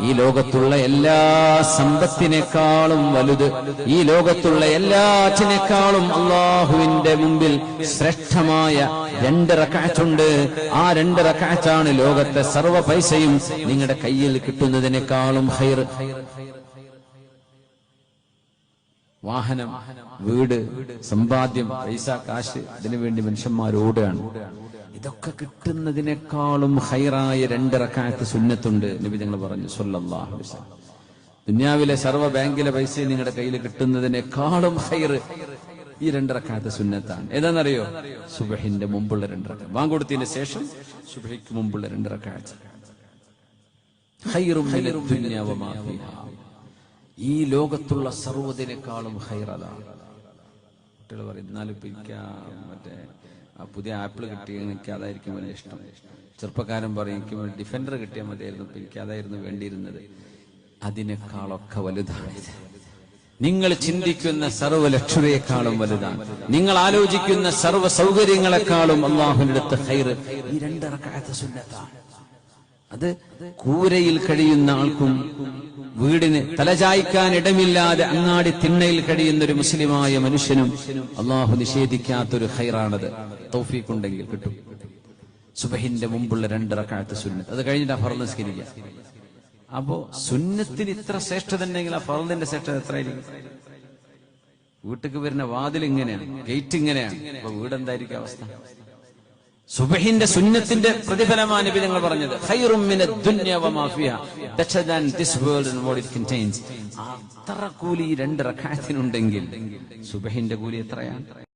ഈ ലോകത്തുള്ള എല്ലാ സമ്പത്തിനേക്കാളും വലുത്, ഈ ലോകത്തുള്ള എല്ലാറ്റിനേക്കാളും അള്ളാഹുവിന്റെ മുമ്പിൽ ശ്രേഷ്ഠമായ 2 റക്അത്തുണ്ട്. ആ 2 റക്അത്താണ് ലോകത്തെ സർവ്വ പൈസയും നിങ്ങളുടെ കയ്യിൽ കിട്ടുന്നതിനേക്കാളും ഖൈർ. വാഹനം, വീട്, സമ്പാദ്യം, പൈസ, കാശ്, ഇതിനുവേണ്ടി മനുഷ്യന്മാർ ഓടുകയാണ്. ഇതൊക്കെ കിട്ടുന്നതിനേക്കാളും ഖൈറായ 2 റക്അത്ത് സുന്നത്തുണ്ട്. നബി തങ്ങൾ പറഞ്ഞു സ്വല്ലല്ലാഹു അലൈഹി വസല്ലം. ദുനിയാവിലെ സർവ്വ ബാങ്കിലെ പൈസ നിങ്ങളുടെ കയ്യിൽ കിട്ടുന്നതിനേക്കാളും ഖൈർ ഈ 2 റക്അത്ത് സുന്നത്താണ്. ഏതാണെന്നറിയോ? സുബ്ഹിന്റെ മുമ്പുള്ള 2 റക്അത്ത്, ബാങ്ക് കൊടുത്തതിന് ശേഷം സുബ്ഹിക്ക് മുമ്പുള്ള 2 റക്അത്ത്. ഖൈറും മിനദ് ദുനിയ വമാ ഫീഹാ. ഈ ലോകത്തുള്ള സർവ്വതിനേക്കാളും ഖൈർ അതാണ്. കുട്ടികൾ പറയും, എന്നാലും മറ്റേ പുതിയ ആപ്പിൾ കിട്ടിയ എനിക്ക് അതായിരിക്കും വലിയ ഇഷ്ടം. ചെറുപ്പക്കാരൻ പറയും, എനിക്ക് ഡിഫൻഡർ കിട്ടിയാൽ മതിയായിരുന്നു, എനിക്ക് അതായിരുന്നു വേണ്ടിയിരുന്നത്. അതിനേക്കാളൊക്കെ വലുതാണ്. നിങ്ങൾ ചിന്തിക്കുന്ന സർവ്വ ലക്ഷറിയേക്കാളും വലുതാണ്. നിങ്ങൾ ആലോചിക്കുന്ന സർവ്വ സൗകര്യങ്ങളെക്കാളും അല്ലാഹുവിന്റെ അടുത്ത് ഖൈർ ഈ 2 റക്അത്ത് സുന്നത്താണ്. അത് കൂരയിൽ കഴിയുന്ന ആൾക്കും വീടിന് തലചായ്ക്കാൻ ഇടമില്ലാതെ അങ്ങാടി തിണ്ണയിൽ കഴിയുന്ന ഒരു മുസ്ലിമായ മനുഷ്യനും അള്ളാഹു നിഷേധിക്കാത്തൊരു ഖൈറാണത്. തൗഫീഖ് ഉണ്ടെങ്കിൽ കിട്ടും. സുബ്ഹിന്റെ മുമ്പുള്ള 2 റക്അത്ത് സുന്നത്ത്, അത് കഴിഞ്ഞിട്ട് ആ ഫർള് നിസ്കരിക്കുക. അപ്പോ സുന്നത്തിന് ഇത്ര ശ്രേഷ്ഠത ഉണ്ടെങ്കിൽ ആ ഫർളിന്റെ ശ്രേഷ്ഠത എത്രയായിരിക്കും? വീട്ടിക്ക് വരുന്ന വാതിൽ ഇങ്ങനെയാണ്, ഗേറ്റ് ഇങ്ങനെയാണ്. അപ്പൊ വീടെന്തായിരിക്കും അവസ്ഥ? സുബ്ഹിന്റെ സുന്നത്തിന്റെ പ്രതിഫലമാണ് നബി തങ്ങൾ പറഞ്ഞത്. ഖൈറും മിനദ് ദുനിയ വമാ ഫീഹാ, better than this world and what it contains. അത്ര കൂലി 2 റക്അത്തിനുണ്ടെങ്കിൽ സുബ്ഹിന്റെ കൂലി എത്രയാണ്?